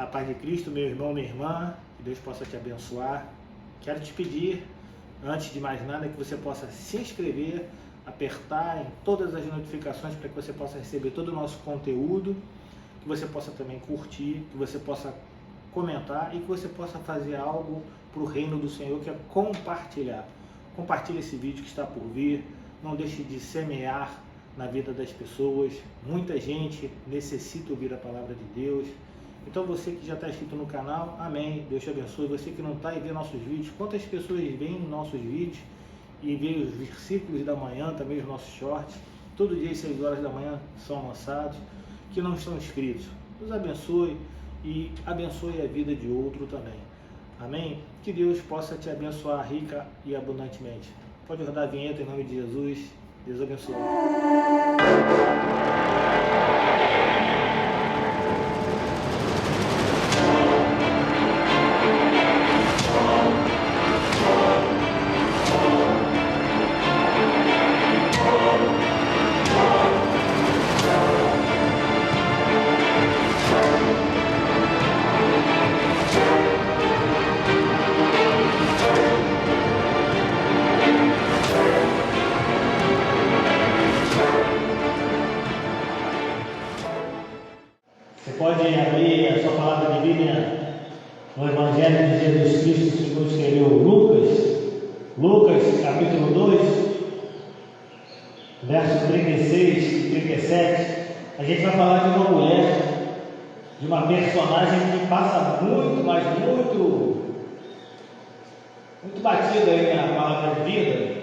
A paz de Cristo, meu irmão, minha irmã, que Deus possa te abençoar. Quero te pedir, antes de mais nada, que você possa se inscrever, apertar em todas as notificações para que você possa receber todo o nosso conteúdo, que você possa também curtir, que você possa comentar e que você possa fazer algo para o reino do Senhor, que é compartilhar. Compartilhe esse vídeo que está por vir, não deixe de semear na vida das pessoas. Muita gente necessita ouvir a palavra de Deus. Então você que já está inscrito no canal, amém, Deus te abençoe. Você que não está e vê nossos vídeos, quantas pessoas veem nossos vídeos e veem os versículos da manhã, também os nossos shorts, todo dia às 6 horas da manhã são lançados, que não estão inscritos. Deus abençoe e abençoe a vida de outro também. Amém? Que Deus possa te abençoar rica e abundantemente. Pode rodar a vinheta em nome de Jesus. Deus abençoe. Pode abrir a sua palavra de Bíblia no Evangelho de Jesus Cristo, segundo escreveu Lucas, capítulo 2, versos 36 e 37. A gente vai falar de uma mulher, de uma personagem que passa muito, mas muito batida aí na palavra de vida.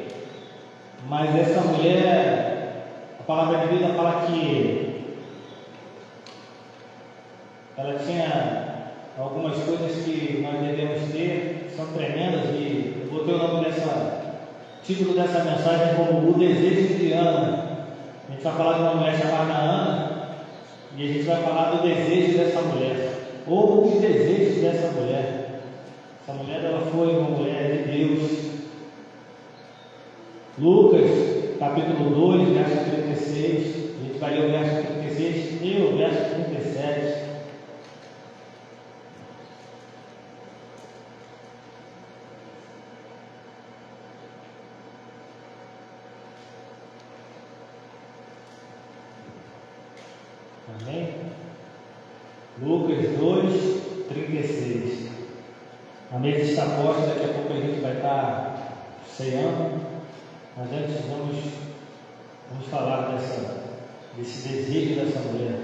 Mas essa mulher, a palavra de vida fala que ela tinha algumas coisas que nós devemos ter, são tremendas, e eu botei o nome título dessa mensagem como O Desejo de Ana. A gente vai falar de uma mulher chamada Ana, e a gente vai falar do desejo dessa mulher, ou os desejos dessa mulher. Essa mulher, ela foi uma mulher de Deus. Lucas, capítulo 2, verso 36, a gente vai ler o verso 36 e o verso 37. Amém? Lucas 2, 36. A mesa está posta, daqui a pouco a gente vai estar ceando, mas antes vamos falar desse desejo dessa mulher.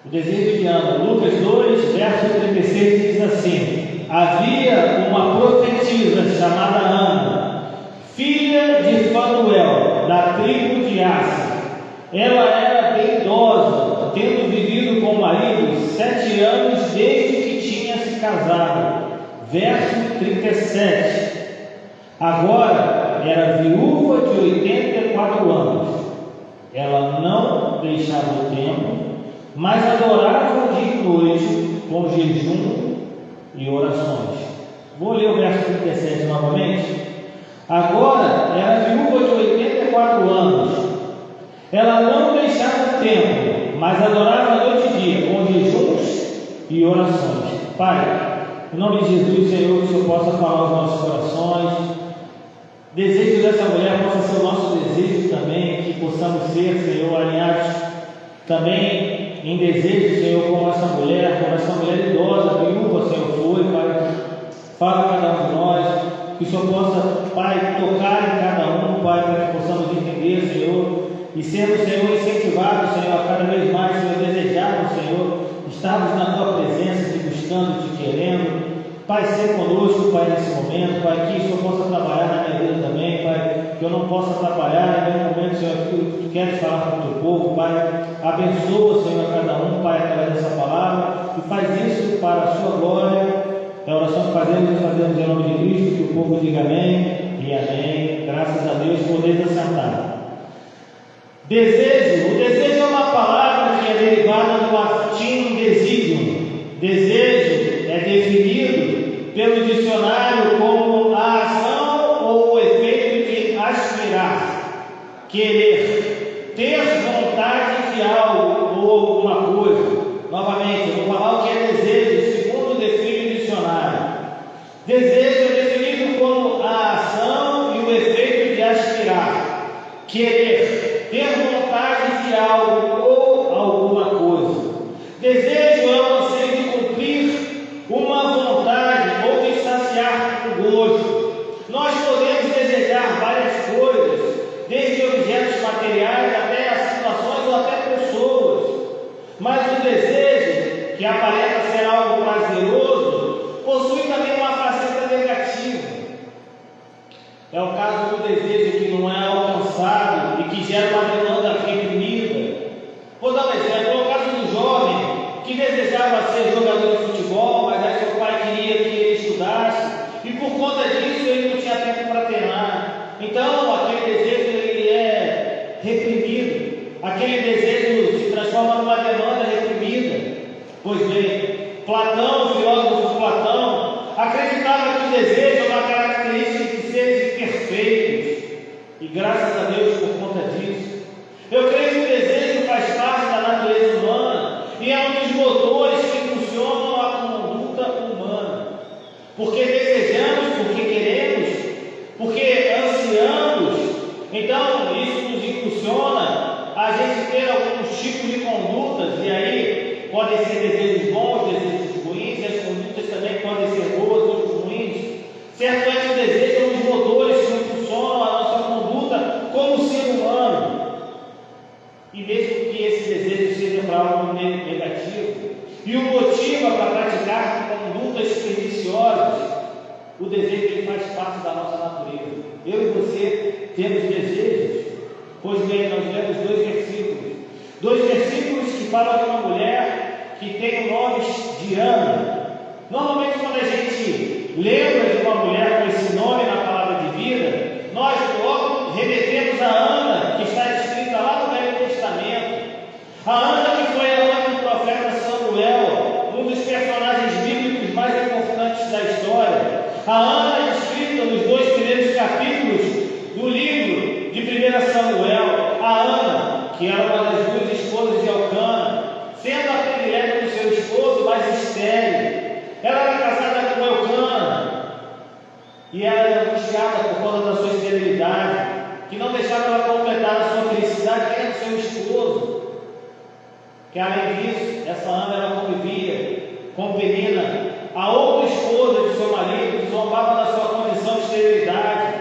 O desejo de Ana. Lucas 2, verso 36 diz assim: havia uma profetisa chamada Ana, filha de Fanuel, da tribo de Áser. Ela era bem idosa, tendo vivido com o marido 7 anos desde que tinha se casado. Verso 37. Agora era viúva de 84 anos. Ela não deixava o templo, mas adorava dia e noite com jejum e orações. Vou ler o verso 37 novamente. Agora era viúva de 84 anos. Ela não deixava o templo, mas adorava noite e dia, com jejuns e orações. Pai, em nome de Jesus, Senhor, que o Senhor possa falar aos nossos corações. Desejo dessa mulher possa ser o nosso desejo também, que possamos ser, Senhor, alinhados também em desejo, Senhor, como essa mulher idosa, viúva, Senhor, foi, Pai. Fala a cada um de nós, que o Senhor possa, Pai, tocar em cada um, Pai, para que possamos entender, Senhor, e sermos, Senhor, incentivados, Senhor, a cada vez mais, Senhor, desejarmos, Senhor, estarmos na Tua presença, te buscando, te querendo. Pai, ser conosco, Pai, nesse momento, Pai, que o Senhor possa trabalhar na minha vida também, Pai, que eu não possa atrapalhar em nenhum momento, Senhor, que Tu queres falar com o Teu povo, Pai. Abençoa, Senhor, a cada um, Pai, através dessa palavra, e faz isso para a Sua glória. É a oração que fazemos em nome de Cristo, que o povo diga amém e amém. Graças a Deus, podeis assentar. Desejo. O desejo é uma palavra que é derivada do latim desidium. Desejo é definido pelo dicionário como a ação ou o efeito de aspirar, querer, ter vontade de algo ou alguma coisa. Novamente, eu vou falar o que é Desejo é definido como a ação e o efeito de aspirar, querer, ter vontade de algo ou alguma coisa. Desejo é o anseio de cumprir uma vontade ou de saciar um gosto. Nós podemos desejar várias coisas, desde objetos materiais até as situações ou até pessoas. Mas o desejo, que aparenta ser algo prazeroso, possui também uma faceta negativa. É o caso do desejo que não é alcançado e que gera uma demanda reprimida. Vou dar um exemplo, é o caso do jovem que desejava ser jogador de futebol, mas aí seu pai queria que ele estudasse, e por conta disso ele não tinha tempo para treinar. Então aquele desejo ele é reprimido, aquele desejo se transforma numa demanda reprimida. Pois bem, Platão, o filósofo Platão, acreditava que o desejo é uma característica de seres perfeitos, e graças a Deus por conta disso. Eu creio que o desejo faz parte da natureza humana e é um dos motores que impulsionam a conduta humana. Porque desejamos, porque queremos, porque ansiamos, então isso nos impulsiona a gente ter alguns tipos de condutas, e aí podem ser desejos bons, desejos ruins, e as condutas também podem ser boas ou ruins. Certo é que o desejo é um dos motores que impulsionam a nossa conduta como ser humano. E mesmo que esse desejo seja para algo negativo e o motiva para praticar condutas perniciosas, o desejo ele faz parte da nossa natureza. Eu e você temos desejos. Pois bem, nós lemos dois versículos que falam de uma mulher que tem o nome de Ana. Normalmente quando a gente lembra de uma mulher com esse nome na palavra de vida, nós logo remetemos a Ana, que está escrita lá no Velho Testamento. A Ana que foi a mãe do profeta Samuel, um dos personagens bíblicos mais importantes da história. A Ana é descrita nos 2 primeiros capítulos do livro de 1 Samuel. A Ana, que era uma das 2 esposas de Elcana, sendo a predileta do seu esposo, mas estéril. Ela era casada com Elcana e era angustiada por conta da sua esterilidade, que não deixava ela completar a sua felicidade, que era o seu esposo. Que além disso, essa Ana ela convivia com Penina, a outra esposa de seu marido, que zombava da sua condição de esterilidade.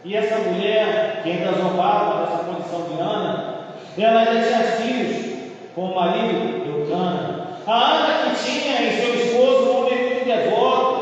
E essa mulher, que ainda zombava dessa condição de Ana, ela ainda tinha filhos com o marido Eucana. A Ana que tinha em seu esposo um homem muito devoto.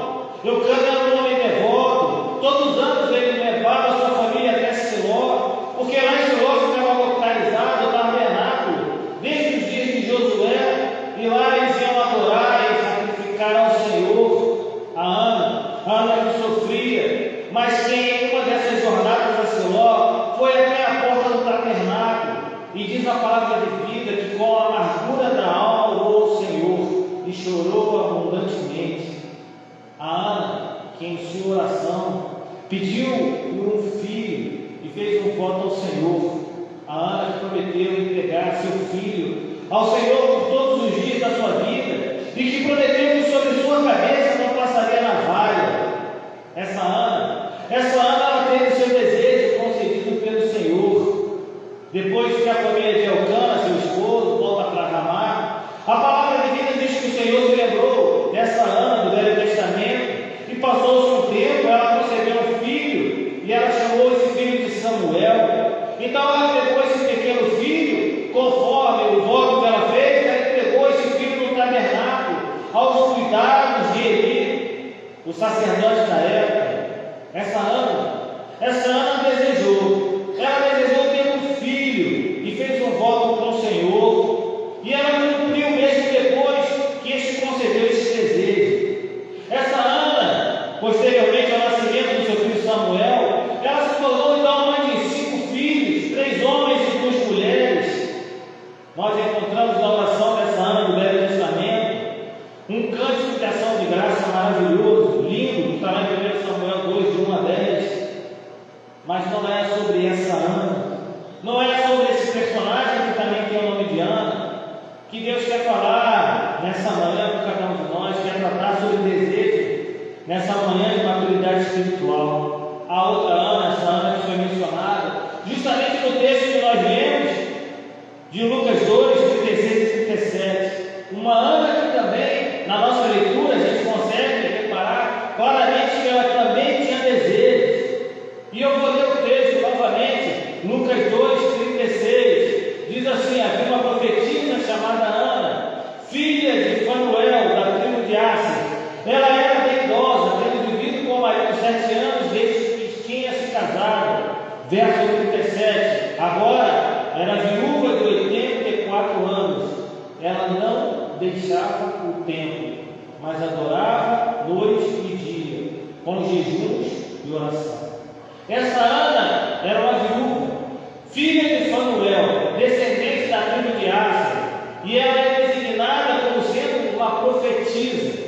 Eucana era um homem devoto. Todos os anos ele levava a sua família até Siló, porque lá em Siló ficava localizado o tabernáculo, desde os dias de Josué, e lá eles iam adorar e sacrificar ao Senhor. A Ana que sofria, mas que em uma dessas jornadas a Siló foi até a porta do tabernáculo, e diz a palavra de vida que com a amargura da alma orou ao Senhor e chorou abundantemente. A Ana, que em sua oração pediu por um filho e fez um voto ao Senhor. A Ana que prometeu entregar seu filho ao Senhor por todos os dias da sua vida, e que prometeu que sobre sua cabeça não passaria navalha. Essa Ana ela teve seu desejo concedido pelo Senhor. Depois que a família de Elcana, seu esposo, volta para Ramá, a palavra de vida diz que o Senhor se lembrou dessa Ana do Velho Testamento, e passou-se um tempo, ela concebeu um filho, e ela chamou esse filho de Samuel. Então ela pegou esse pequeno filho, conforme o voto que ela fez, ela entregou esse filho no tabernáculo, aos cuidados de Eli, o sacerdote da época. Essa Ana desejou ter um filho, e fez um voto com o Senhor, e ela cumpriu mesmo depois que este concedeu esse desejo. Essa Ana, posteriormente ao nascimento do seu filho Samuel, ela se tornou então mãe de 5 filhos, 3 homens e 2 mulheres. Nós encontramos na oração dessa Ana do Velho Testamento um cântico de ação de graça maravilhoso, lindo, que está lá em 1 Samuel 2, de 1 a 10. Mas não é sobre essa Ana, não é sobre esse personagem que também tem o nome de Ana, que Deus quer falar nessa manhã com cada um de nós, quer tratar sobre desejo. nessa manhã de maturidade espiritual. A outra Ana, essa Ana que foi mencionada, justamente no texto que nós lemos, de Lucas 2, 36 e 37. Uma Ana que também, na nossa leitura, a gente consegue reparar claramente que ela também tinha desejos. E eu vou ler o texto novamente, Lucas 2, 36. Diz assim: havia uma profetisa chamada Ana, filha de Fanuel, da tribo de Asser. Ela era bem idosa, tendo vivido com o marido 7 anos desde que tinha se casado. Verso 37. Agora era viúva de 84 anos. Ela não deixava o templo, mas adorava noite e dia, com jejuns e oração. Essa Ana era uma viúva, filha de Fanuel, descendente da tribo de Asser, e ela é designada como sendo uma profetisa.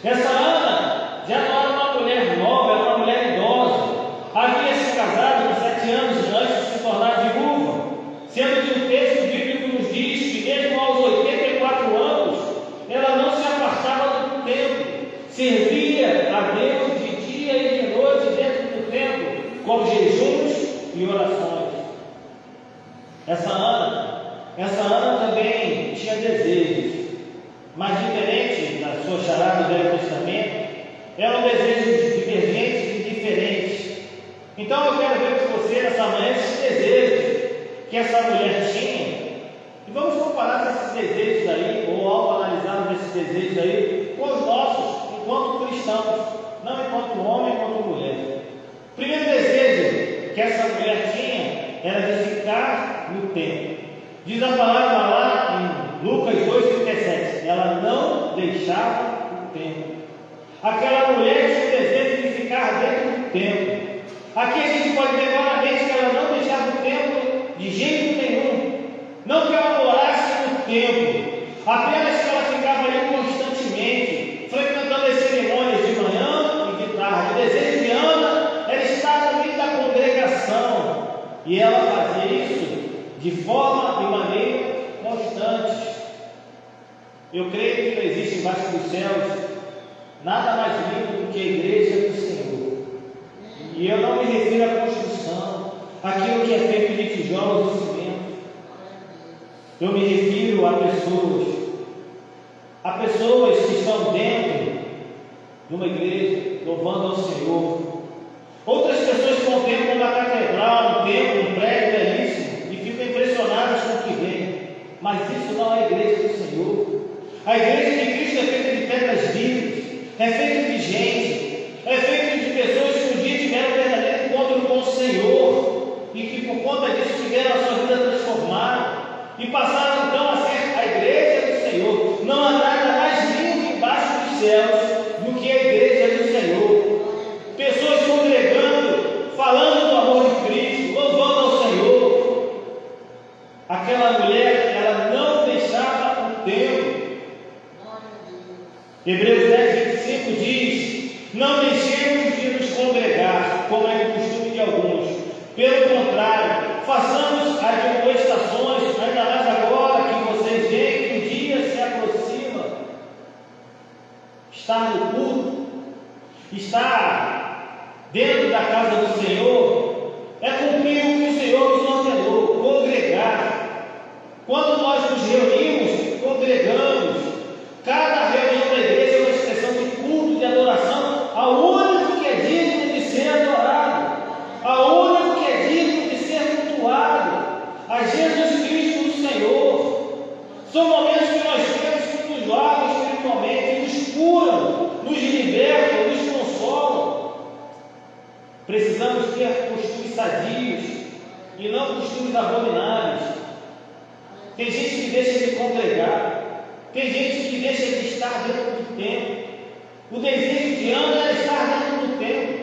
Essa Ana já não era uma mulher nova, era uma mulher idosa. Havia se casado com 7 anos antes de se tornar viúva, sendo que o texto bíblico nos diz que mesmo aos 84 anos, ela não se apartava do templo, servia a Deus de dia e de noite dentro do templo, com jejuns e orações. Essa Ana também tinha desejos, mas diferente da sua charada do Velho Testamento, eram desejos divergentes e diferentes. Então eu quero ver com você nessa manhã esses desejos que essa mulher tinha, e vamos comparar esses desejos aí, ou autoanalisar esses desejos aí, com os nossos, enquanto cristãos, não enquanto homem, enquanto mulher. O primeiro desejo que essa mulher tinha era de ficar no templo. Diz a palavra lá em Lucas 2,37, ela não deixava o templo. Aquela mulher tinha o desejo de ficar dentro do templo. Aqui a gente pode ver claramente que ela não deixava o templo de jeito nenhum. Não que ela morasse no templo, apenas que ela ficava ali constantemente, frequentando as cerimônias de manhã e de tarde. O desejo de Ana era estar no meio da congregação, e ela fazia isso de forma e maneira constante. Eu creio que não existe embaixo dos céus nada mais lindo do que a igreja do Senhor. E eu não me refiro à construção, aquilo que é feito de tijolos e cimento. Eu me refiro a pessoas que estão dentro de uma igreja, louvando ao Senhor. Outras pessoas que contemplam uma catedral, um templo, um prédio belíssimo e ficam impressionadas com o que vem. Mas isso não é a igreja do Senhor. A igreja de Cristo é feita de pedras vivas, é feita de gente, é feita de pessoas que um dia tiveram um verdadeiro encontro com o Senhor e que por conta disso tiveram a sua vida transformada e passaram então a ser a igreja do Senhor. Não há nada mais lindo embaixo dos céus do que a igreja do Senhor. Pessoas congregando, falando do amor de Cristo, louvando ao Senhor. Aquela mulher, ela não deixava o templo. Hebreus 10:25 diz: não deixemos de nos congregar, como é o costume de alguns. Pelo contrário, façamos admoestações, ainda mais agora que vocês veem que o dia se aproxima. Estar no culto, estar dentro da casa do Senhor, é cumprir o que o Senhor nos ordenou, congregar. Quando nós nos reunimos, congregamos. Cada reunião da igreja é uma expressão de culto, de adoração ao único que é digno de ser adorado, ao único que é digno de ser cultuado, a Jesus Cristo, o Senhor. São momentos que nós temos que nos lavam espiritualmente, nos curam, nos libertam, nos consolam. Precisamos ter costumes sadios e não costumes abomináveis. Tem gente que deixa de congregar, tem gente que deixa de estar dentro do templo. O desejo de Ana era estar dentro do templo.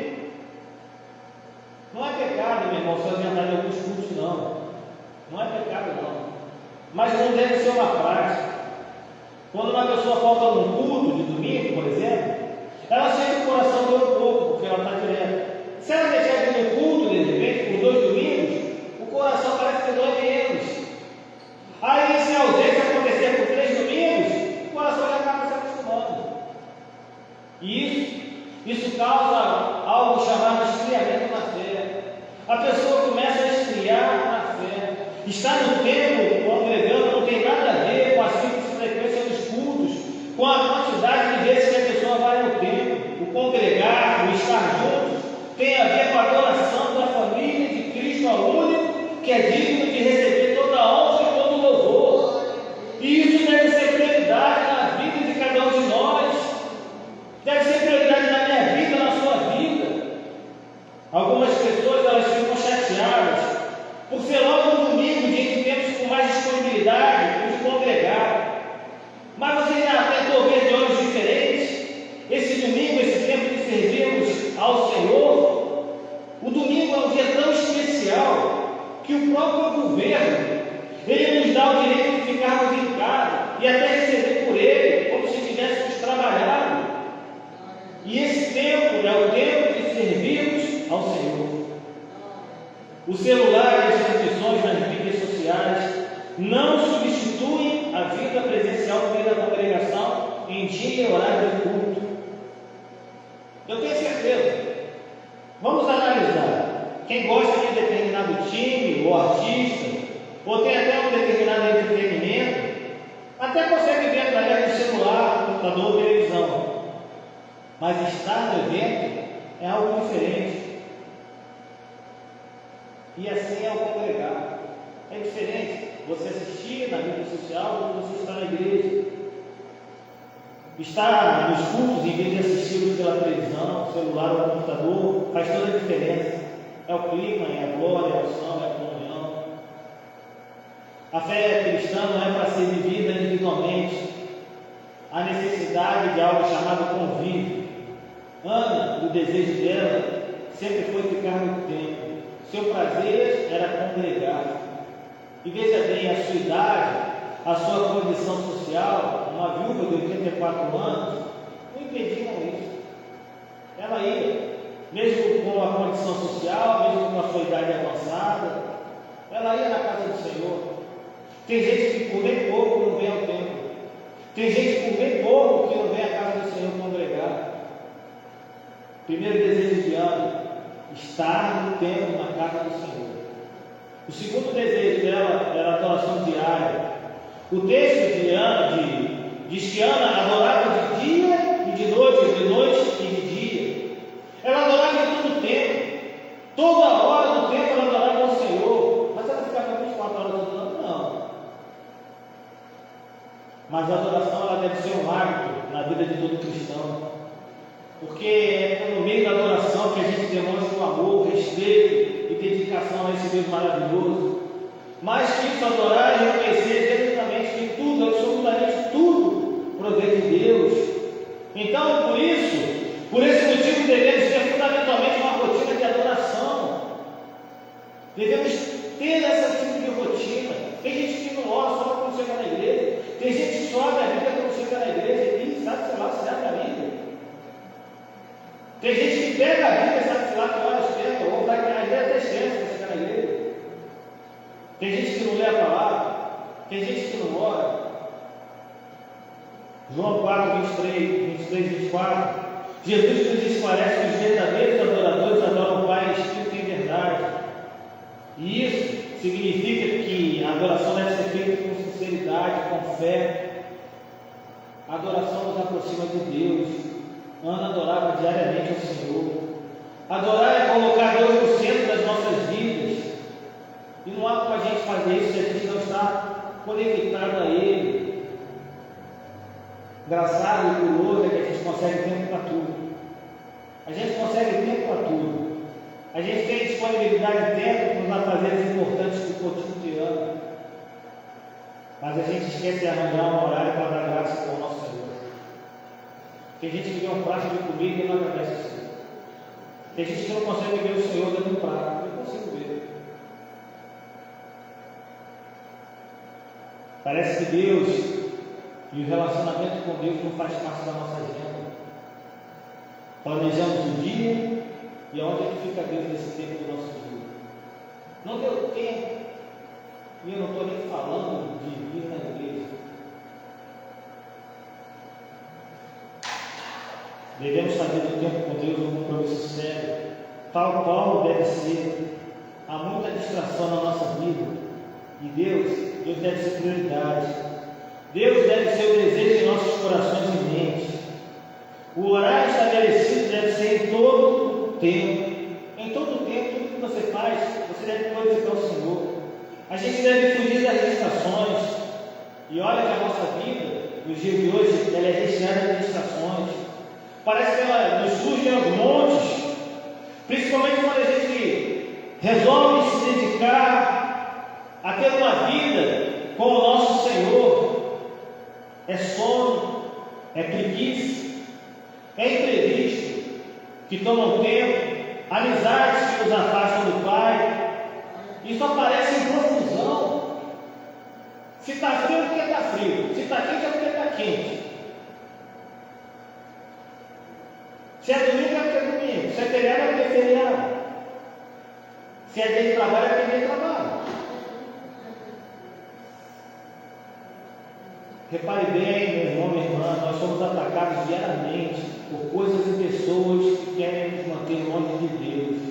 Não é pecado, meu irmão, se ausentar de alguns cultos, não. Não é pecado, não. Mas não deve ser uma prática. Quando uma pessoa falta num culto de domingo, por exemplo, ela sente o coração dor um pouco, porque ela está direto. Se ela deixar de ir no culto, de repente, por 2 domingos, o coração parece que dói menos. Aí, se a ausência acontecer por 3 domingos, o coração já acaba se acostumando. E isso Isso causa algo chamado esfriamento na fé. A pessoa começa a esfriar na fé. Está no templo, congregando, não tem nada a ver com a simples frequência dos cultos, com a quantidade de vezes que a pessoa vai no templo. O congregar, o estar juntos, tem a ver com a adoração da família de Cristo ao único que é digno de receber toda a honra e todo o louvor. E isso deve ser prioridade na vida de cada um de nós. Deve ser prioridade na minha vida, na sua vida. Algumas pessoas, elas ficam chateadas por ser logo no domingo, dia que temos com mais disponibilidade de congregar. Mas você já tentou ver de olhos diferentes? Esse domingo, esse tempo que servimos ao Senhor, o domingo é um dia tão especial que o próprio governo, ele nos dá o direito de ficarmos em casa e até receber por ele, como se tivéssemos trabalhado. E esse tempo é o tempo de servirmos ao Senhor. O celular e as transmissões nas mídias sociais não substituem a vida presencial no meio da congregação em dia e horário de culto. Eu tenho certeza. Vamos analisar. Quem gosta de determinado time ou artista, ou tem até um determinado entretenimento, até consegue ver através do celular, computador ou televisão. Mas estar no evento é algo diferente. E assim é o congregar. É diferente você assistir na mídia social do que você estar na igreja. Estar nos cultos em vez de assistir pela televisão, celular ou computador faz toda a diferença. É o clima, é a glória, é a unção, é a comunhão. A fé cristã não é para ser vivida individualmente. Há necessidade de algo chamado convívio. Ana, o desejo dela sempre foi ficar no templo. Seu prazer era congregar. E veja bem, a sua idade, a sua condição social, uma viúva de 84 anos, não impediam isso. Ela ia, mesmo com a condição social, mesmo com a sua idade avançada, ela ia na casa do Senhor. Tem gente que por bem pouco não vem ao templo. Tem gente que por bem pouco que não vem à casa do Senhor congregar. Primeiro desejo de Ana, estar no templo, na casa do Senhor. O segundo desejo dela era a adoração diária. O texto de Ana diz que Ana adorava de dia e de noite e de dia. Ela adorava em todo o tempo. Toda hora do tempo ela adorava ao Senhor. Mas ela ficava 24 horas adorando? Não. Mas a adoração ela deve ser um hábito na vida de todo cristão. Porque é no meio da adoração que a gente demonstra o amor, o respeito e dedicação a esse Deus maravilhoso. Mais que isso, adorar e reconhecer diretamente que tudo, absolutamente tudo, provém de Deus. Então, por esse motivo, devemos ter fundamentalmente uma rotina de adoração. Devemos ter esse tipo de rotina. Tem gente que não ora só quando chega na igreja. Tem gente que só abre a Bíblia quando chega na igreja e sabe, sei lá, se abre a Bíblia. Tem gente que pega a Bíblia, sabe, sei lá, que horas pega, ou vai na igreja até esquece para chegar na igreja. Tem gente que não lê a palavra, tem gente que não ora. João 4, 23, 24. Jesus nos esclarece que os verdadeiros adoradores adoram o Pai em espírito e em verdade. E isso significa que a adoração deve ser feita com sinceridade, com fé. A adoração nos aproxima de Deus. Ana adorava diariamente ao Senhor. Adorar é colocar Deus no centro das nossas vidas. E não há como a gente fazer isso se a gente não está conectado a Ele. Engraçado e curioso é que a gente consegue tempo para tudo. A gente consegue tempo para tudo. A gente tem disponibilidade de tempo para nos afazeres importantes do cotidiano. Mas a gente esquece de arranjar um horário para dar graça para o nosso Senhor. Tem gente que vê um prato de comida e não agradece ao Senhor. Tem gente que não consegue ver o Senhor dentro do prato. Eu consigo ver. Parece que Deus e o relacionamento com Deus não faz parte da nossa agenda. Planejamos o dia e aonde é que fica Deus nesse tempo do nosso dia? Não deu tempo. E eu não estou nem falando de vir na igreja. Devemos fazer do tempo com Deus um compromisso sério, tal qual deve ser. Há muita distração na nossa vida, e Deus deve ser prioridade. Deus deve ser o desejo em nossos corações e mentes. O horário estabelecido deve ser em todo o tempo. Em todo o tempo, tudo que você faz, você deve glorificar o Senhor. A gente deve fugir das distrações. E olha que a nossa vida, nos dias de hoje, ela é recheada de distrações. Parece que ela nos surge aos montes, principalmente quando a gente resolve se dedicar a ter uma vida com o nosso Senhor. É sono, é preguiça, é imprevisto, que tomam tempo, amizades que nos afastam do Pai. Isso aparece em profusão. Se está frio, é porque está frio. Se está quente, é porque está quente. Se é domingo, é porque é domingo. Se é feriado, é porque é feriado. Se é dia de trabalho, é porque é dia de trabalho. Repare bem, meu irmão, minha irmã, nós somos atacados diariamente por coisas e pessoas que querem nos manter longe de Deus.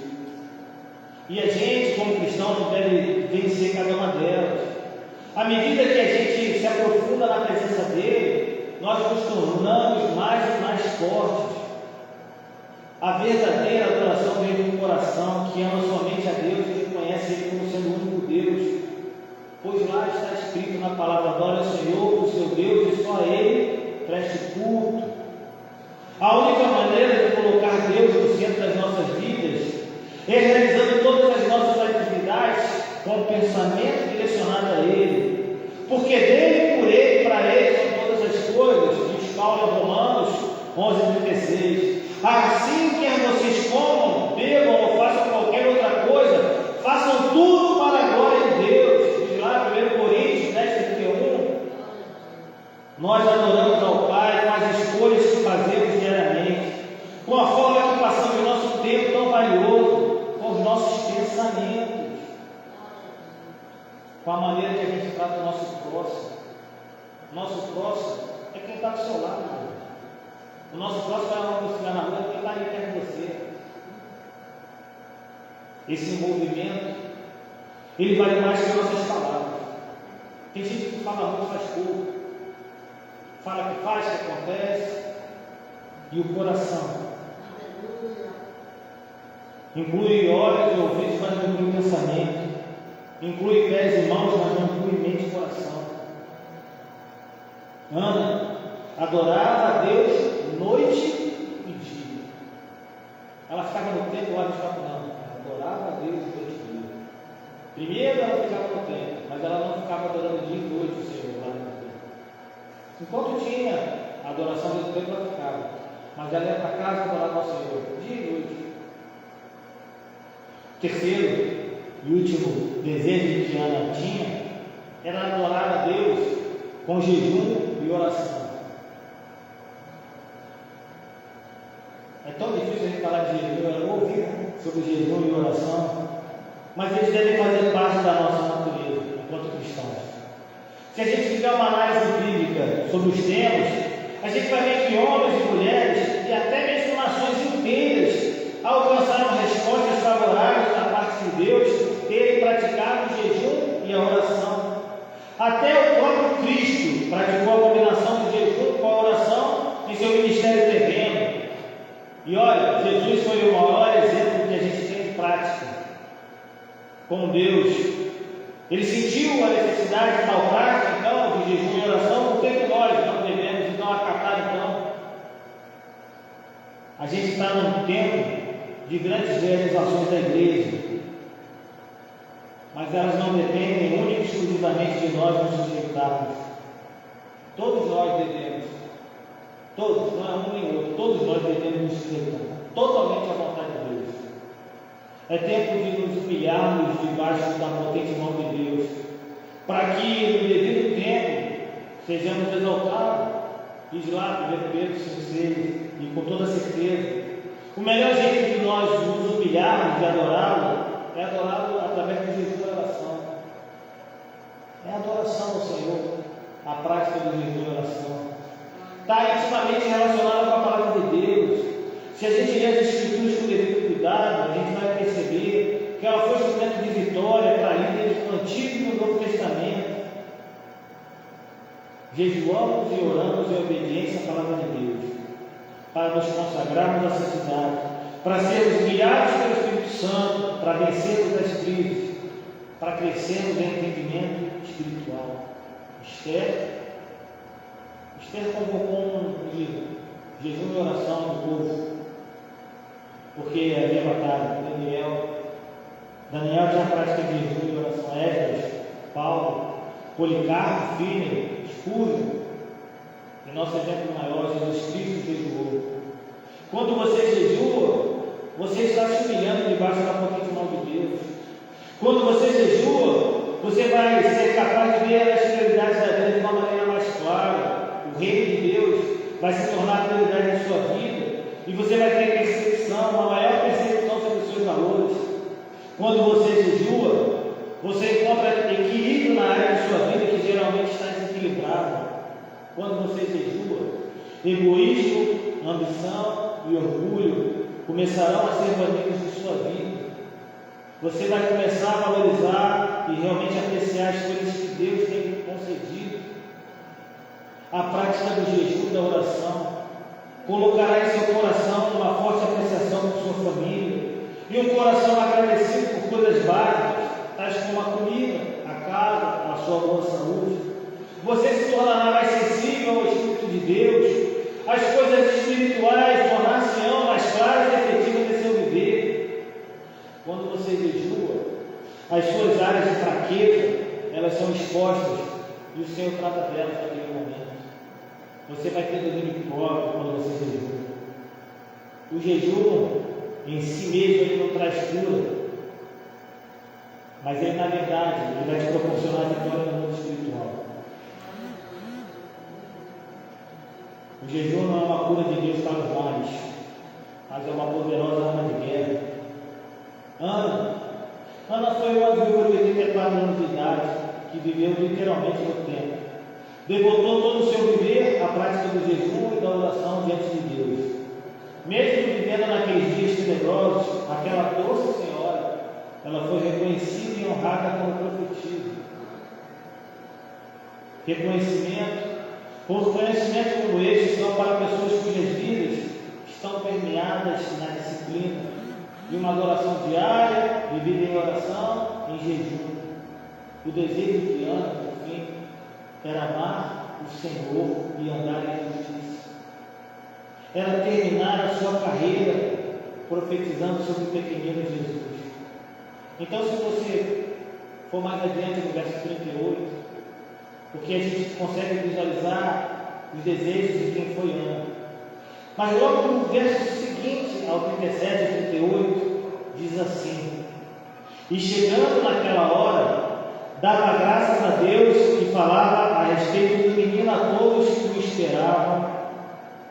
E a gente, como cristão, não deve vencer cada uma delas. À medida que a gente se aprofunda na presença dele, nós nos tornamos mais e mais fortes. A verdadeira adoração vem do coração que ama somente a Deus e reconhece Ele como sendo o único Deus. Pois lá está escrito na palavra: adore o Senhor, o seu Deus, e só a Ele preste culto. A única maneira de colocar Deus no centro das nossas vidas é realizando todas as nossas atividades com o pensamento direcionado a Ele. Porque dele, por Ele, para Ele são todas as coisas, diz Paulo em Romanos 11:36. Assim, quer vocês comam, bebam ou façam qualquer outra coisa, façam tudo para a glória de Deus. Diz lá 1 Coríntios 10:31. Nós adoramos ao Pai com as escolhas que fazemos diariamente, com a forma que passamos nosso tempo tão valioso, com os nossos pensamentos, com a maneira que a gente trata o nosso próximo. Nosso próximo é quem está do seu lado, irmão. O nosso próximo é você na rua, quem está ali perto de você. Esse envolvimento, ele vale mais que nossas palavras. Tem gente que fala muito, faz pouco. Fala que faz, que acontece. E o coração inclui olhos e ouvidos, mas não inclui pensamento. Inclui pés e mãos, mas não inclui mente e coração. Ana adorava a Deus noite e dia. Ela ficava no templo lá no escapo, não. Ela adorava a Deus noite e dia. Primeiro ela ficava no templo, mas ela não ficava adorando dia e noite o Senhor lá no templo. Enquanto tinha a adoração do templo, ela ficava. Mas ela ia para casa adorar ao Senhor, dia e noite. Terceiro e último desejo que Ana tinha era adorar a Deus com jejum e oração. É tão difícil a gente falar de jejum, eu não ouvi sobre jejum e oração, mas eles devem fazer parte da nossa natureza enquanto cristãos. Se a gente fizer uma análise bíblica sobre os temas, a gente vai ver que homens e mulheres, e até mesmo nações inteiras, alcançaram respostas favoráveis da parte de Deus por terem praticado o jejum e a oração. Até o próprio Cristo praticou a combinação do jejum com a oração em seu ministério terreno. E olha, Jesus foi o maior exemplo que a gente tem de prática com Deus. Ele sentiu a necessidade de tal prática, então, de jejum e oração. Por que nós não devemos, então, acatar, então? A gente está num tempo de grandes realizações da igreja, mas elas não dependem única e exclusivamente de nós nos sujeitarmos. Todos nós devemos, todos, não é um nem outro, todos nós devemos nos sujeitar totalmente à vontade de Deus. É tempo de nos humilharmos debaixo da potente mão de Deus, para que no devido tempo sejamos exaltados. Diz lá 1 Pedro 5,6, e com toda certeza, o melhor jeito de nós nos humilharmos e adorá-lo é adorá-lo através do jejum e oração. É a adoração ao Senhor, a prática do jejum e oração. Está intimamente relacionada com a palavra de Deus. Se a gente ler as Escrituras com devido cuidado, a gente vai perceber que ela foi instrumento de vitória para líderes no Antigo e no Novo Testamento. Jejuamos e oramos em obediência à palavra de Deus, para nos consagrarmos à santidade, para sermos guiados pelo Espírito Santo, para vencermos as crises, para crescermos em entendimento espiritual. Esther convocou um jejum e oração do povo, porque havia batalha. Daniel tinha a prática de jejum e oração. Esdras, Paulo, Policarpo, Fíneo, Espúrio, e nosso exemplo maior, Jesus Cristo jejuou. Quando você jejua, você está se humilhando debaixo da potente mão de Deus. Quando você jejua, você vai ser capaz de ver as prioridades da vida de uma maneira mais clara. O reino de Deus vai se tornar a prioridade da sua vida, e você vai ter percepção, uma maior percepção sobre os seus valores. Quando você jejua, você encontra equilíbrio na área de sua vida que geralmente está desequilibrada. Quando você jejua, egoísmo, ambição e orgulho começarão a ser banidos de sua vida. Você vai começar a valorizar e realmente apreciar as coisas que Deus tem concedido. A prática do jejum e da oração colocará em seu coração uma forte apreciação por sua família e um coração agradecido por coisas básicas, tais como a comida, a casa, a sua boa saúde. Você se tornará mais sensível ao Espírito de Deus. As coisas espirituais tornar-se-ão mais claras e efetivas em seu viver. Quando você jejua, as suas áreas de fraqueza, elas são expostas e o Senhor trata delas naquele momento. Você vai ter domínio próprio quando você jejua. O jejum em si mesmo ele não traz cura, mas ele, na verdade, ele vai te proporcionar vitória no mundo espiritual. O jejum não é uma cura de Deus para os males, mas é uma poderosa arma de guerra. Ana foi uma viúva de 84 anos de idade, que viveu literalmente no templo. Devotou todo o seu viver à prática do jejum e da oração diante de Deus. Mesmo vivendo naqueles dias tenebrosos, aquela doce senhora, ela foi reconhecida e honrada como profetisa. Reconhecimento como este são para pessoas cujas vidas estão permeadas na disciplina de uma adoração diária, vivida em oração, em jejum. O desejo de Ana, por fim, era amar o Senhor e andar em justiça. Era terminar a sua carreira profetizando sobre o pequenino Jesus. Então, se você for mais adiante no verso 38, porque a gente consegue visualizar os desejos de quem foi Ana. Mas logo no verso seguinte, ao 37 e 38, diz assim: e chegando naquela hora, dava graças a Deus e falava a respeito do menino a todos os que esperavam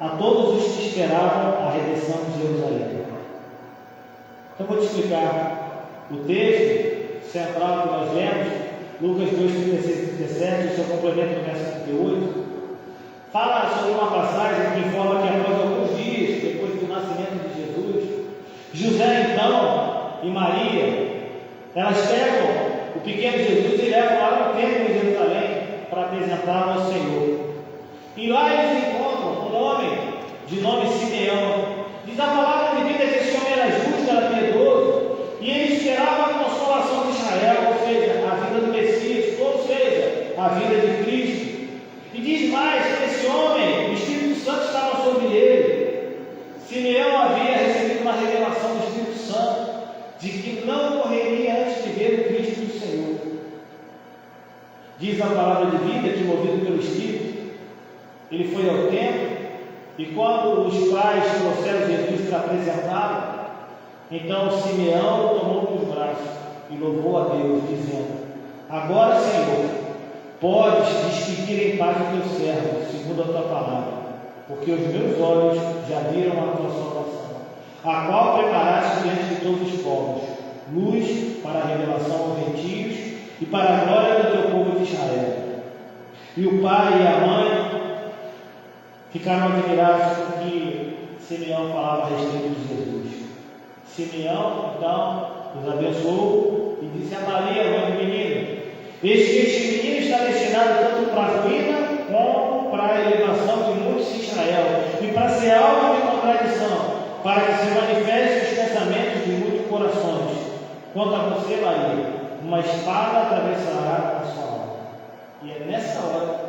a redenção de Jerusalém. Então vou te explicar o texto central que nós lemos, Lucas 2, 36 e 37, o seu complemento no verso 38, fala sobre uma passagem que informa que após alguns dias, depois do nascimento de Jesus, José então e Maria, elas pegam o pequeno Jesus e levam lá no templo de Jerusalém para apresentá-lo ao Senhor. E lá eles encontram um homem de nome Simeão. Diz a palavra de vida que esse homem era justo, era piedoso, e ele esperava a consolação de Israel, ou seja, a vida do Messias, ou seja, a vida de Cristo. E diz mais que esse homem, o Espírito Santo estava sobre ele. Simeão havia recebido uma revelação do Espírito Santo de que não morreria antes de ver o Cristo do Senhor. Diz a palavra de vida que, movido pelo Espírito, ele foi ao templo, e quando os pais trouxeram Jesus para apresentá-lo, então Simeão tomou nos braços e louvou a Deus, dizendo: agora, Senhor, podes despedir em paz o teu servo, segundo a tua palavra, porque os meus olhos já viram a tua salvação, a qual preparaste diante de todos os povos, luz para a revelação aos gentios e para a glória do teu povo de Israel. E o pai e a mãe ficaram admirados com que Simeão falava a respeito de Jesus. Simeão, então, nos abençoou e disse a Maria, mãe do menino: eis que este menino está destinado tanto para a ruína como para a elevação de muitos em Israel, e para ser alvo de contradição, para que se manifestem os pensamentos de muitos corações. Quanto a você, Maria, uma espada atravessará a sua alma. E é nessa hora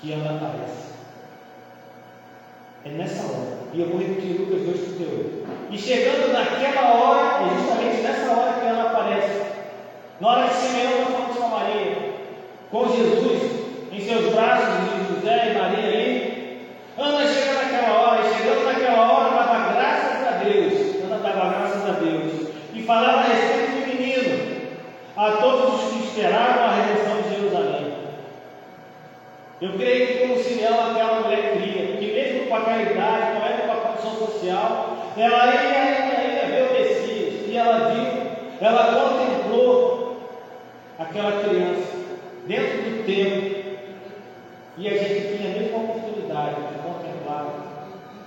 que Ana aparece. É nessa hora. E eu vou repetir Lucas 2,38. E chegando naquela hora, é justamente nessa hora que Ana aparece. Na hora que Simeão está falando com a Maria, com Jesus em seus braços, de José e Maria ali, Ana chega naquela hora, e chegando naquela hora, dava graças a Deus. Ana dava graças a Deus. E falava a respeito do menino a todos os que esperavam a redenção de Jerusalém. Eu creio que como Simeão aquela mulher cria, que mesmo com aquela idade, não era com a condição social, ela ia ver o Messias, e ela viu, ela contemplou aquela criança dentro do templo, e a gente tinha a mesma oportunidade de contemplar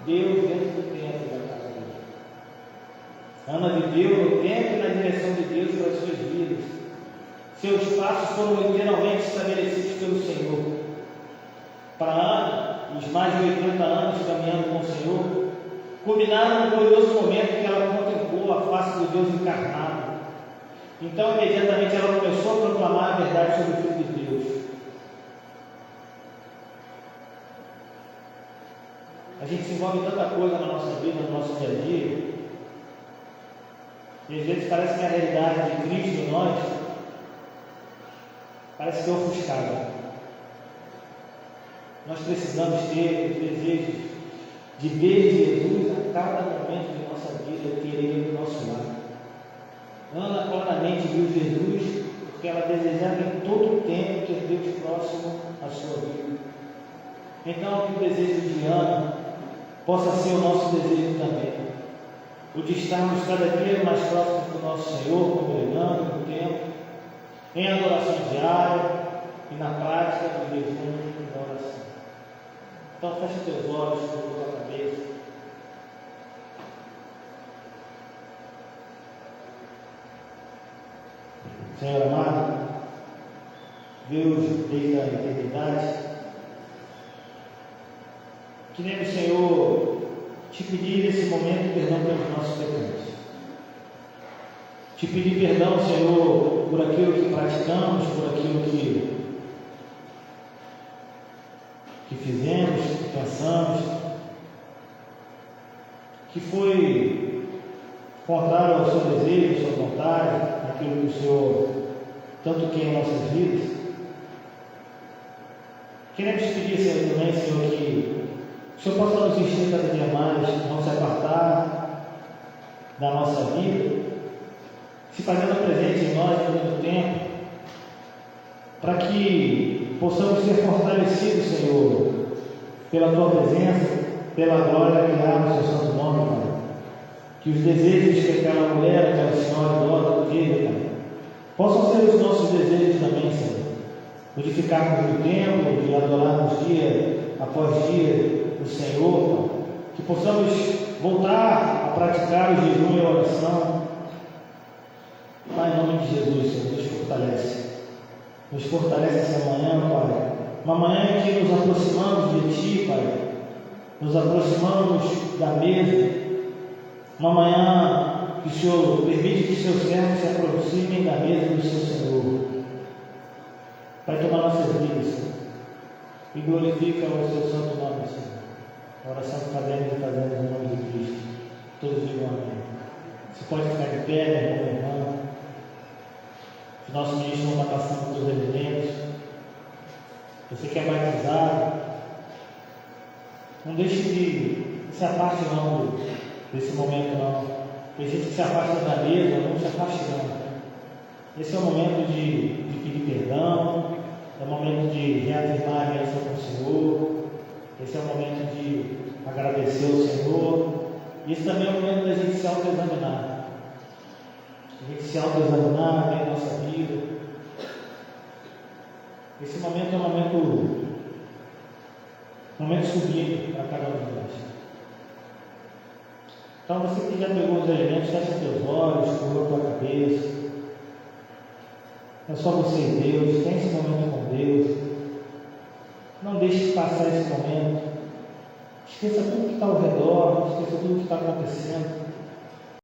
Deus dentro do templo da casa dele. Ana viveu no templo e na direção de Deus para as suas vidas. Seus passos foram literalmente estabelecidos pelo Senhor. Para Ana, os mais de 80 anos caminhando com o Senhor, culminaram no glorioso momento que ela contemplou a face do Deus encarnado. Então, imediatamente, ela começou a proclamar a verdade sobre o Filho de Deus. A gente se envolve em tanta coisa na nossa vida, no nosso dia a dia, e às vezes parece que a realidade de Cristo em nós parece que é ofuscada. Nós precisamos ter os desejos de ver Jesus a cada momento de nossa vida, ter Ele do nosso lado. Ana claramente viu Jesus porque ela desejava em todo o tempo ter Deus próximo à sua vida. Então, que o desejo de Ana possa ser o nosso desejo também, o de estarmos cada dia mais próximos do nosso Senhor, congregando no tempo, em adoração diária e na prática do jejum e da oração. Então feche teus olhos, curva a cabeça. Senhor amado, Deus desde a eternidade, queremos, Senhor, te pedir nesse momento perdão pelos nossos pecados. Te pedir perdão, Senhor, por aquilo que praticamos, por aquilo que fizemos, que pensamos, que foi contrário ao seu desejo, à sua vontade, aquilo que o Senhor tanto quer em nossas vidas. Queremos te pedir, Senhor, também, Senhor, que o Senhor possa nos encher cada dia mais, não se apartar da nossa vida, se fazendo presente em nós todo o tempo, para que possamos ser fortalecidos, Senhor, pela Tua presença, pela glória que há no Seu santo nome, Pai. Que os desejos que aquela mulher, aquela senhora idosa teve, Pai, possam ser os nossos desejos também, Senhor. O de ficarmos no templo, de adorarmos dia após dia o Senhor, Pai. Que possamos voltar a praticar o jejum e a oração. Pai, em nome de Jesus, Senhor, nos fortalece. Nos fortalece essa manhã, Pai. Uma manhã em que nos aproximamos de Ti, Pai. Nos aproximamos da mesa. Uma manhã que o Senhor permite que seus servos se aproximem da mesa do seu Senhor. Pai, toma nossas vidas, Senhor. E glorifica o seu santo nome, Senhor. A oração que fazemos em nome de Cristo. Todos digam amém. Você pode ficar de pé, meu irmão, minha irmã. O nosso ministro não está passando pelos elementos. Você que é batizado, não deixe de se aparte não desse momento não. Tem gente que se afasta da mesa, não se afaste não. Esse é o momento de pedir perdão, é o momento de reafirmar a aliança com o Senhor, esse é o momento de agradecer ao Senhor, e esse também é o momento da gente se autoexaminar. A gente se autoexaminar bem a nossa vida. Esse momento é um momento sublime para cada um de nós. Então você que já pegou os alimentos, fecha teus olhos, curva a tua cabeça. É só você e Deus, tem esse momento com Deus. Não deixe passar esse momento. Esqueça tudo que está ao redor, esqueça tudo que está acontecendo.